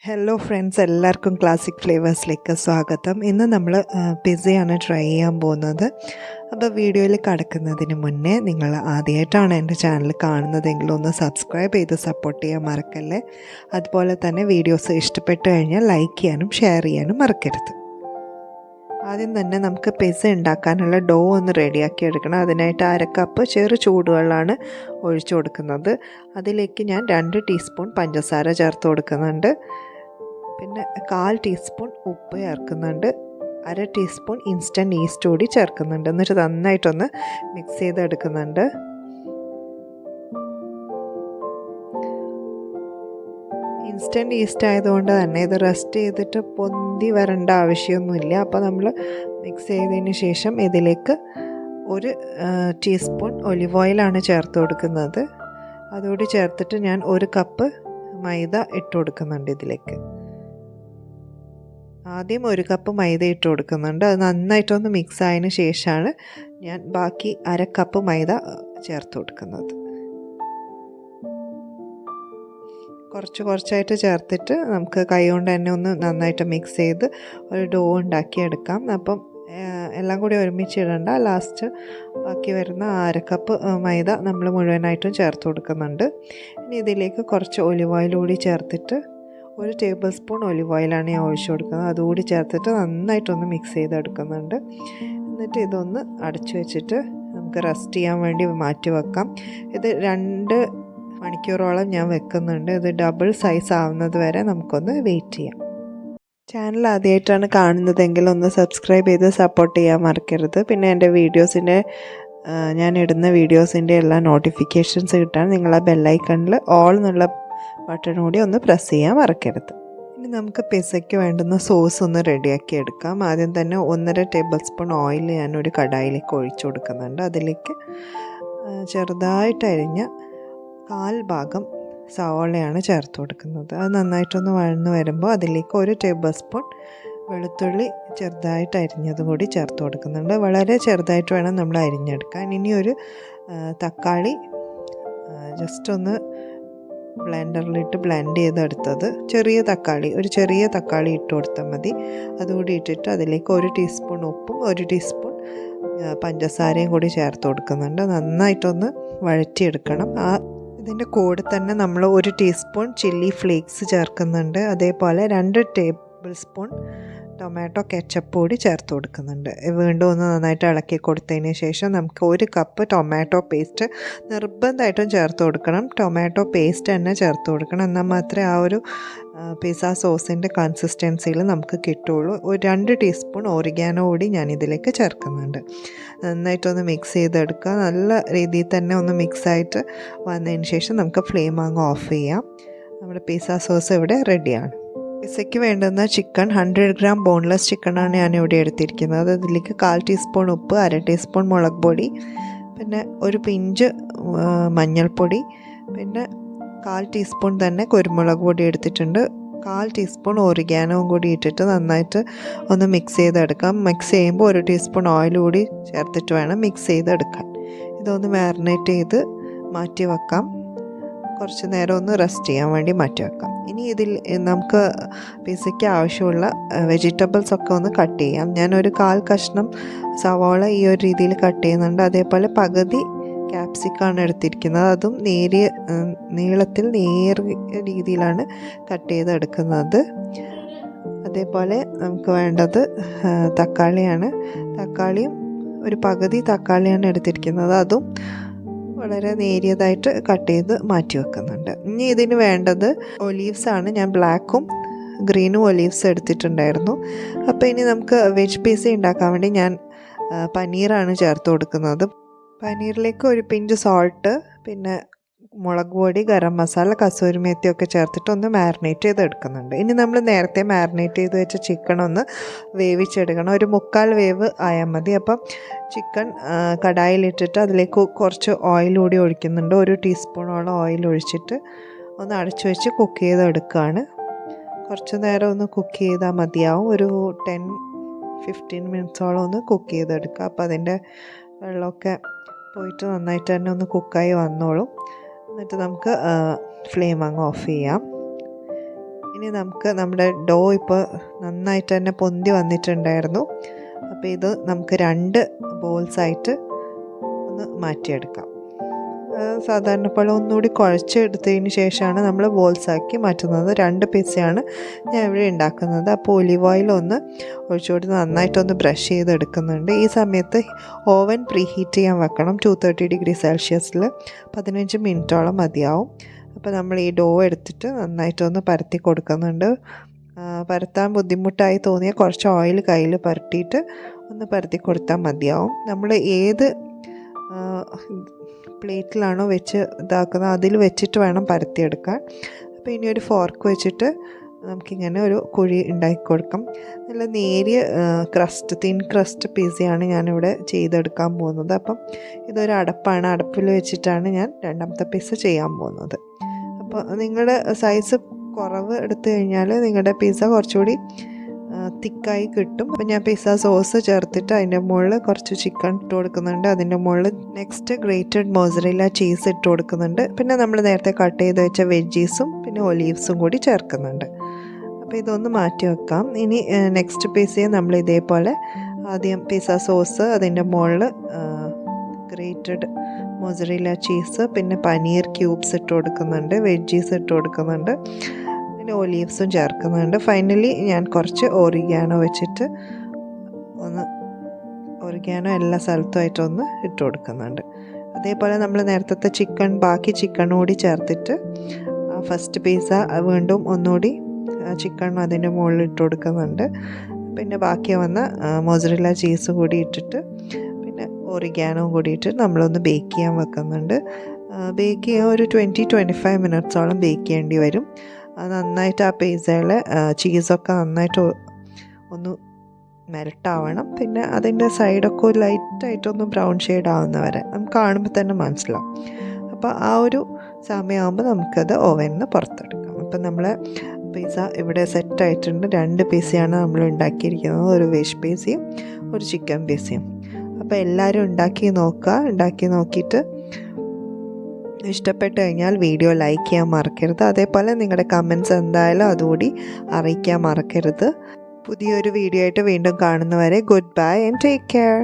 Hello friends, എല്ലാവർക്കും classic ഫ്ലേവേഴ്സിലേക്ക് സ്വാഗതം. ഇന്ന് നമ്മൾ പിസ്സയാണ് ട്രൈ ചെയ്യാൻ പോകുന്നത്. അപ്പോൾ വീഡിയോയിൽ കടക്കുന്നതിന് മുന്നേ നിങ്ങൾ ആദ്യമായിട്ടാണ് എൻ്റെ ചാനൽ കാണുന്നതെങ്കിൽ ഒന്ന് സബ്സ്ക്രൈബ് ചെയ്ത് സപ്പോർട്ട് ചെയ്യാൻ മറക്കല്ലേ. അതുപോലെ തന്നെ വീഡിയോസ് ഇഷ്ടപ്പെട്ട് കഴിഞ്ഞാൽ ലൈക്ക് ചെയ്യാനും ഷെയർ ചെയ്യാനും മറക്കരുത്. ആദ്യം തന്നെ നമുക്ക് പിസ്സ ഉണ്ടാക്കാനുള്ള ഡോ ഒന്ന് റെഡിയാക്കി എടുക്കണം. അതിനായിട്ട് 1/2 കപ്പ് ചെറു ചൂടുവെള്ളമാണ് ഒഴിച്ചു കൊടുക്കുന്നത്. അതിലേക്ക് ഞാൻ 2 ടീസ്പൂൺ പഞ്ചസാര ചേർത്ത് കൊടുക്കുന്നുണ്ട്. പിന്നെ 1/4 ടീസ്പൂൺ ഉപ്പ് ചേർക്കുന്നുണ്ട്. 1/2 ടീസ്പൂൺ ഇൻസ്റ്റൻറ്റ് ഈസ്റ്റ് കൂടി ചേർക്കുന്നുണ്ട്. എന്നിട്ട് നന്നായിട്ടൊന്ന് മിക്സ് ചെയ്തെടുക്കുന്നുണ്ട്. ഇൻസ്റ്റൻറ്റ് ഈസ്റ്റ് ആയതുകൊണ്ട് തന്നെ ഇത് റെസ്റ്റ് ചെയ്തിട്ട് പൊന്തി വരേണ്ട ആവശ്യമൊന്നുമില്ല. അപ്പോൾ നമ്മൾ മിക്സ് ചെയ്തതിന് ശേഷം ഇതിലേക്ക് 1 ടീസ്പൂൺ ഒലിവ് ഓയിലാണ് ചേർത്ത് കൊടുക്കുന്നത്. അതുകൂടി ചേർത്തിട്ട് ഞാൻ 1 കപ്പ് മൈദ ഇട്ട് കൊടുക്കുന്നുണ്ട്. ഇതിലേക്ക് ആദ്യം 1 കപ്പ് മൈദ ഇട്ട് കൊടുക്കുന്നുണ്ട്. അത് നന്നായിട്ടൊന്ന് മിക്സ് ആയതിന് ശേഷമാണ് ഞാൻ ബാക്കി 1/2 കപ്പ് മൈദ ചേർത്ത് കൊടുക്കുന്നത്. കുറച്ചായിട്ട് ചേർത്തിട്ട് നമുക്ക് കൈ കൊണ്ട് തന്നെ ഒന്ന് നന്നായിട്ട് മിക്സ് ചെയ്ത് ഒരു ഡോ ഉണ്ടാക്കിയെടുക്കാം. അപ്പം എല്ലാം കൂടി ഒരുമിച്ചിടണ്ട. ലാസ്റ്റ് ബാക്കി വരുന്ന 1/2 കപ്പ് മൈദ നമ്മൾ മുഴുവനായിട്ടും ചേർത്ത് കൊടുക്കുന്നുണ്ട്. ഇനി ഇതിലേക്ക് കുറച്ച് ഒലിവ് ഓയിൽ കൂടി ചേർത്തിട്ട് 1 ടേബിൾ സ്പൂൺ ഒലിവ് ഓയിലാണ് ഞാൻ ഒഴിച്ചു കൊടുക്കുന്നത്. അതുകൂടി ചേർത്തിട്ട് നന്നായിട്ടൊന്ന് മിക്സ് ചെയ്തെടുക്കുന്നുണ്ട്. എന്നിട്ട് ഇതൊന്ന് അടച്ചു വെച്ചിട്ട് നമുക്ക് റെസ്റ്റ് ചെയ്യാൻ വേണ്ടി മാറ്റി വെക്കാം. ഇത് 2 മണിക്കൂറോളം ഞാൻ വെക്കുന്നുണ്ട്. ഇത് ഡബിൾ സൈസ് ആവുന്നത് വരെ നമുക്കൊന്ന് വെയിറ്റ് ചെയ്യാം. ചാനൽ ആദ്യമായിട്ടാണ് കാണുന്നതെങ്കിൽ ഒന്ന് സബ്സ്ക്രൈബ് ചെയ്ത് സപ്പോർട്ട് ചെയ്യാൻ മറക്കരുത്. പിന്നെ എൻ്റെ ഞാൻ ഇടുന്ന വീഡിയോസിൻ്റെ എല്ലാ നോട്ടിഫിക്കേഷൻസ് കിട്ടാൻ നിങ്ങൾ ആ ബെല്ലൈക്കണിൽ ഓൾ എന്നുള്ള ബട്ടൺ കൂടി ഒന്ന് പ്രസ് ചെയ്യാൻ മറക്കരുത്. ഇനി നമുക്ക് പിസ്സയ്ക്ക് വേണ്ടുന്ന സോസ് ഒന്ന് റെഡിയാക്കി എടുക്കാം. ആദ്യം തന്നെ 1.5 ടേബിൾ സ്പൂൺ ഓയിൽ ഞാനൊരു കടായിലേക്ക് ഒഴിച്ചു കൊടുക്കുന്നുണ്ട്. അതിലേക്ക് ചെറുതായിട്ട് അരിഞ്ഞ 1/4 ഭാഗം സവോളയാണ് ചേർത്ത് കൊടുക്കുന്നത്. അത് നന്നായിട്ടൊന്ന് വഴന്ന് വരുമ്പോൾ അതിലേക്ക് 1 ടേബിൾ സ്പൂൺ വെളുത്തുള്ളി ചെറുതായിട്ട് അരിഞ്ഞതും കൂടി ചേർത്ത് കൊടുക്കുന്നുണ്ട്. വളരെ ചെറുതായിട്ട് വേണം നമ്മൾ അരിഞ്ഞെടുക്കാൻ. ഇനി ഒരു തക്കാളി ജസ്റ്റ് ഒന്ന് ബ്ലെൻഡറിലിട്ട് ബ്ലെൻഡ് ചെയ്തെടുത്തത്, ഒരു ചെറിയ തക്കാളി ഇട്ട് കൊടുത്താൽ മതി. അതുകൂടി ഇട്ടിട്ട് അതിലേക്ക് 1 ടീസ്പൂൺ ഉപ്പും 1 ടീസ്പൂൺ പഞ്ചസാരയും കൂടി ചേർത്ത് കൊടുക്കുന്നുണ്ട്. നന്നായിട്ടൊന്ന് വഴറ്റിയെടുക്കണം. ഇതിൻ്റെ കൂടെ തന്നെ നമ്മൾ 1 ടീസ്പൂൺ ചില്ലി ഫ്ലേക്സ് ചേർക്കുന്നുണ്ട്. അതേപോലെ 2 ടേബിൾ സ്പൂൺ ടൊമാറ്റോ കെച്ചപ്പ് കൂടി ചേർത്ത് കൊടുക്കുന്നുണ്ട്. വീണ്ടും ഒന്ന് നന്നായിട്ട് ഇളക്കി കൊടുത്തതിന് ശേഷം നമുക്ക് 1 കപ്പ് ടൊമാറ്റോ പേസ്റ്റ് നിർബന്ധമായിട്ടും ചേർത്ത് കൊടുക്കണം. ടൊമാറ്റോ പേസ്റ്റ് തന്നെ ചേർത്ത് കൊടുക്കണം. എന്നാൽ മാത്രമേ ആ ഒരു പിസ്സ സോസിൻ്റെ കൺസിസ്റ്റൻസിയിൽ നമുക്ക് കിട്ടുള്ളൂ. 2 ടീസ്പൂൺ ഓറിഗാനോ കൂടി ഞാനിതിലേക്ക് ചേർക്കുന്നുണ്ട്. നന്നായിട്ടൊന്ന് മിക്സ് ചെയ്തെടുക്കുക. നല്ല രീതിയിൽ തന്നെ ഒന്ന് മിക്സായിട്ട് വന്നതിന് ശേഷം നമുക്ക് ഫ്ലെയിം അങ്ങ് ഓഫ് ചെയ്യാം. നമ്മുടെ പിസ്സ സോസ് ഇവിടെ റെഡിയാണ്. പിസ്സയ്ക്ക് വേണ്ടുന്ന ചിക്കൻ 100 ഗ്രാം ബോൺലെസ് ചിക്കനാണ് ഞാനിവിടെ എടുത്തിരിക്കുന്നത്. അതിലേക്ക് 1/4 ടീസ്പൂൺ ഉപ്പ്, 1/2 ടീസ്പൂൺ മുളക് പൊടി, പിന്നെ ഒരു പിഞ്ച് മഞ്ഞൾപ്പൊടി, പിന്നെ 1/4 ടീസ്പൂൺ തന്നെ കുരുമുളക് പൊടി എടുത്തിട്ടുണ്ട്. 1/4 ടീസ്പൂൺ ഓറിഗാനോവും കൂടി ഇട്ടിട്ട് നന്നായിട്ട് ഒന്ന് മിക്സ് ചെയ്തെടുക്കാം. മിക്സ് ചെയ്യുമ്പോൾ 1 ടീസ്പൂൺ ഓയിൽ കൂടി ചേർത്തിട്ട് വേണം മിക്സ് ചെയ്തെടുക്കാൻ. ഇതൊന്ന് മാരിനേറ്റ് ചെയ്ത് മാറ്റി വെക്കാം. കുറച്ച് നേരം ഒന്ന് റെസ്റ്റ് ചെയ്യാൻ വേണ്ടി മാറ്റി വെക്കാം. ഇനി ഇതിൽ നമുക്ക് പിസ്സയ്ക്ക് ആവശ്യമുള്ള വെജിറ്റബിൾസ് ഒക്കെ ഒന്ന് കട്ട് ചെയ്യാം. ഞാനൊരു 1/4 കഷ്ണം സവാള ഈ ഒരു രീതിയിൽ കട്ട് ചെയ്യുന്നുണ്ട്. അതേപോലെ പകുതി ക്യാപ്സിക്കാണ് എടുത്തിരിക്കുന്നത്. അതും നീളത്തിൽ നേരിയ രീതിയിലാണ് കട്ട് ചെയ്തെടുക്കുന്നത്. അതേപോലെ നമുക്ക് വേണ്ടത് തക്കാളിയാണ്. തക്കാളിയും ഒരു പകുതി തക്കാളിയാണ് എടുത്തിരിക്കുന്നത്. അതും വളരെ നേരിയതായിട്ട് കട്ട് ചെയ്ത് മാറ്റി വെക്കുന്നുണ്ട്. ഇനി ഇതിന് വേണ്ടത് ഒലീവ്സ് ആണ്. ഞാൻ ബ്ലാക്കും ഗ്രീനും ഒലീവ്സ് എടുത്തിട്ടുണ്ടായിരുന്നു. അപ്പോൾ ഇനി നമുക്ക് വെജ് പിസ്സ ഉണ്ടാക്കാൻ വേണ്ടി ഞാൻ പനീറാണ് ചേർത്ത് കൊടുക്കുന്നത്. പനീറിലേക്ക് 1 പിഞ്ച് സോൾട്ട്, പിന്നെ മുളക് പൊടി, ഗരം മസാല, കസൂരി മേത്തിയൊക്കെ ചേർത്തിട്ട് ഒന്ന് മാരിനേറ്റ് ചെയ്തെടുക്കുന്നുണ്ട്. ഇനി നമ്മൾ നേരത്തെ മാരിനേറ്റ് ചെയ്ത് വെച്ച ചിക്കൻ ഒന്ന് വേവിച്ചെടുക്കണം. ഒരു 3/4 വേവ് ആയാൽ മതി. അപ്പം ചിക്കൻ കടായിലിട്ടിട്ട് അതിലേക്ക് കുറച്ച് ഓയിൽ കൂടി ഒഴിക്കുന്നുണ്ട്. 1 ടീസ്പൂണോളം ഓയിൽ ഒഴിച്ചിട്ട് ഒന്ന് അടച്ചു വെച്ച് കുക്ക് ചെയ്തെടുക്കുകയാണ്. കുറച്ച് നേരം ഒന്ന് കുക്ക് ചെയ്താൽ മതിയാവും. ഒരു 10-15 മിനിറ്റ്സോളം ഒന്ന് കുക്ക് ചെയ്തെടുക്കുക. അപ്പോൾ അതിൻ്റെ വെള്ളമൊക്കെ പോയിട്ട് നന്നായിട്ട് തന്നെ ഒന്ന് കുക്കായി വന്നോളും. എന്നിട്ട് നമുക്ക് ഫ്ലെയിം അങ്ങ് ഓഫ് ചെയ്യാം. ഇനി നമുക്ക് നമ്മുടെ ഡോ ഇപ്പോൾ നന്നായിട്ട് തന്നെ പൊന്തി വന്നിട്ടുണ്ടായിരുന്നു. അപ്പോൾ ഇത് നമുക്ക് 2 ബോൾസായിട്ട് ഒന്ന് മാറ്റിയെടുക്കാം. സാധാരണ പോലെ ഒന്നുകൂടി കുഴച്ചെടുത്തതിന് ശേഷമാണ് നമ്മൾ ബോൾസാക്കി മാറ്റുന്നത്. 2 പിസയാണ് ഞാൻ ഇവിടെ ഉണ്ടാക്കുന്നത്. അപ്പോൾ ഒലിവ് ഓയിൽ ഒന്ന് ഒഴിച്ചുകൂടി നന്നായിട്ടൊന്ന് ബ്രഷ് ചെയ്തെടുക്കുന്നുണ്ട്. ഈ സമയത്ത് ഓവൻ പ്രീ ഹീറ്റ് ചെയ്യാൻ വെക്കണം 230°C 15 മിനിറ്റോളം മതിയാവും. അപ്പോൾ നമ്മൾ ഈ ഡോ എടുത്തിട്ട് നന്നായിട്ടൊന്ന് പരത്തി കൊടുക്കുന്നുണ്ട്. പരത്താൻ ബുദ്ധിമുട്ടായി തോന്നിയാൽ കുറച്ച് ഓയിൽ കയ്യിൽ പരട്ടിയിട്ട് ഒന്ന് പരത്തി കൊടുത്താൽ മതിയാവും. നമ്മൾ ഏത് പ്ലേറ്റിലാണോ വെച്ച് ഇതാക്കുന്നത് അതിൽ വെച്ചിട്ട് വേണം പരത്തിയെടുക്കാൻ. അപ്പോൾ ഇനി ഒരു ഫോർക്ക് വെച്ചിട്ട് നമുക്കിങ്ങനെ ഒരു കുഴി ഉണ്ടാക്കി കൊടുക്കാം. നല്ല നേരിയ തിൻ ക്രസ്റ്റ് പിസയാണ് ഞാനിവിടെ ചെയ്തെടുക്കാൻ പോകുന്നത്. അപ്പം ഇതൊരു അടപ്പാണ്. അടപ്പിൽ വെച്ചിട്ടാണ് ഞാൻ 2ാമത്തെ പിസ ചെയ്യാൻ പോകുന്നത്. അപ്പോൾ നിങ്ങളുടെ സൈസ് കുറവ് എടുത്തു കഴിഞ്ഞാൽ നിങ്ങളുടെ പിസ കുറച്ചുകൂടി തിക്കായി കിട്ടും. അപ്പോൾ ഞാൻ പിസ്സ സോസ് ചേർത്തിട്ട് അതിൻ്റെ മുകളിൽ കുറച്ച് ചിക്കൻ ഇട്ട് കൊടുക്കുന്നുണ്ട്. അതിൻ്റെ മുകളിൽ നെക്സ്റ്റ് ഗ്രേറ്റഡ് മോസറല്ല ചീസ് ഇട്ട് കൊടുക്കുന്നുണ്ട്. പിന്നെ നമ്മൾ നേരത്തെ കട്ട് ചെയ്ത് വെച്ച വെജീസും പിന്നെ ഒലീവ്സും കൂടി ചേർക്കുന്നുണ്ട്. അപ്പോൾ ഇതൊന്ന് മാറ്റി വെക്കാം. ഇനി നെക്സ്റ്റ് പിസ്സയെ നമ്മൾ ഇതേപോലെ ആദ്യം പിസ്സ സോസ്, അതിൻ്റെ മുകളിൽ ഗ്രേറ്റഡ് മോസറല്ല ചീസ്, പിന്നെ പനീർ ക്യൂബ്സ് ഇട്ട് കൊടുക്കുന്നുണ്ട്, വെജീസ് ഇട്ട് കൊടുക്കുന്നുണ്ട്, പിന്നെ ഒലീവ്സും ചേർക്കുന്നുണ്ട്. ഫൈനലി ഞാൻ കുറച്ച് ഒറിഗാനോ വെച്ചിട്ട് ഒറിഗാനോ എല്ലാ സ്ഥലത്തുമായിട്ടൊന്ന് ഇട്ട് കൊടുക്കുന്നുണ്ട്. അതേപോലെ നമ്മൾ നേരത്തെ ബാക്കി ചിക്കൻ കൂടി ചേർത്തിട്ട് ഫസ്റ്റ് പിസ്സ വീണ്ടും ഒന്നുകൂടി ചിക്കൻ അതിൻ്റെ മുകളിൽ ഇട്ട് കൊടുക്കുന്നുണ്ട്. പിന്നെ ബാക്കി വന്ന മോസറല്ല ചീസ് കൂടി ഇട്ടിട്ട് പിന്നെ ഒറിഗാനോ കൂടി ഇട്ട് നമ്മളൊന്ന് ബേക്ക് ചെയ്യാൻ വെക്കുന്നുണ്ട്. ബേക്ക് ചെയ്യാൻ ഒരു 20-25 മിനിറ്റ്സോളം ബേക്ക് ചെയ്യേണ്ടി വരും. നന്നായിട്ട് ആ പിസ്സയിൽ ചീസൊക്കെ നന്നായിട്ട് ഒന്ന് മെൽട്ടാവണം. പിന്നെ അതിൻ്റെ സൈഡൊക്കെ ഒരു ലൈറ്റായിട്ടൊന്ന് ബ്രൗൺ ഷെയ്ഡ് ആവുന്ന വരെ നമുക്ക് കാണുമ്പോൾ തന്നെ മനസ്സിലാവും. അപ്പോൾ ആ ഒരു സമയമാകുമ്പോൾ നമുക്കത് ഓവനിൽ നിന്ന് പുറത്തെടുക്കാം. അപ്പം നമ്മൾ പിസ്സ ഇവിടെ സെറ്റായിട്ടുണ്ട്. 2 പിസ്സയാണ് നമ്മൾ ഉണ്ടാക്കിയിരിക്കുന്നത്, ഒരു വെജ് പിസ്സയും ഒരു ചിക്കൻ പിസ്സയും. അപ്പോൾ എല്ലാവരും ഉണ്ടാക്കി നോക്കിയിട്ട് ഇഷ്ടപ്പെട്ട് കഴിഞ്ഞാൽ വീഡിയോ ലൈക്ക് ചെയ്യാൻ മറക്കരുത്. അതേപോലെ നിങ്ങളുടെ കമൻറ്റ്സ് എന്തായാലും അതുകൂടി അറിയിക്കാൻ മറക്കരുത്. പുതിയൊരു വീഡിയോ ആയിട്ട് വീണ്ടും കാണുന്നവരെ good bye and take care.